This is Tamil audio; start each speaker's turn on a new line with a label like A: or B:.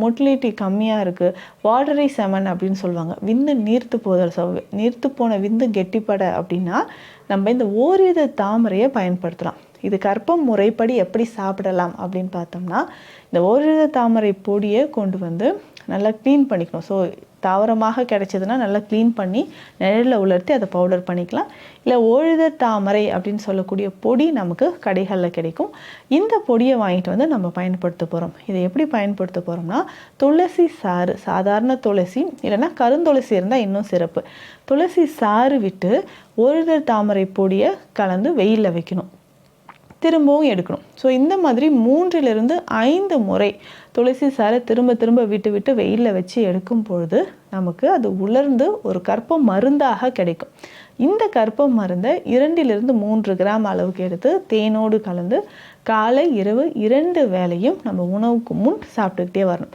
A: மொட்டிலிட்டி கம்மியாக இருக்குது, வாட்டரி செமன் அப்படின்னு சொல்லுவாங்க, விந்து நீர்த்து போதல், நீர்த்து போன விந்து கெட்டிப்பட அப்படின்னா நம்ம இந்த ஓரித தாமரையை பயன்படுத்தலாம். இது கர்ப்பம் முறைப்படி எப்படி சாப்பிடலாம் அப்படின்னு பார்த்தோம்னா, இந்த ஓரித தாமரை பொடியை கொண்டு வந்து நல்லா க்ளீன் பண்ணிக்கணும். ஸோ தாவரமாக கிடைச்சதுன்னா நல்லா க்ளீன் பண்ணி நிழலில் உலர்த்தி அதை பவுடர் பண்ணிக்கலாம். இல்லை ஓரித தாமரை அப்படின்னு சொல்லக்கூடிய பொடி நமக்கு கடைகளில் கிடைக்கும். இந்த பொடியை வாங்கிட்டு வந்து நம்ம பயன்படுத்த போகிறோம். இதை எப்படி பயன்படுத்த போகிறோம்னா, துளசி சாறு, சாதாரண துளசி இல்லைன்னா கருந்துளசி இருந்தால் இன்னும் சிறப்பு, துளசி சாறு விட்டு ஓரித தாமரை பொடியை கலந்து வெயிலில் வைக்கணும், திரும்பவும் எடுக்கணும். ஸோ இந்த மாதிரி 3 to 5 முறை துளசி சாறை திரும்ப திரும்ப விட்டு விட்டு வெயிலில் வச்சு எடுக்கும் பொழுது நமக்கு அது உலர்ந்து ஒரு கர்ப்ப மருந்தாக கிடைக்கும். இந்த கர்ப்ப மருந்தை 2 to 3 கிராம் அளவுக்கு எடுத்து தேனோடு கலந்து காலை இரவு 2 வேளையும் நம்ம உணவுக்கு முன் சாப்பிட்டுக்கிட்டே வரணும்.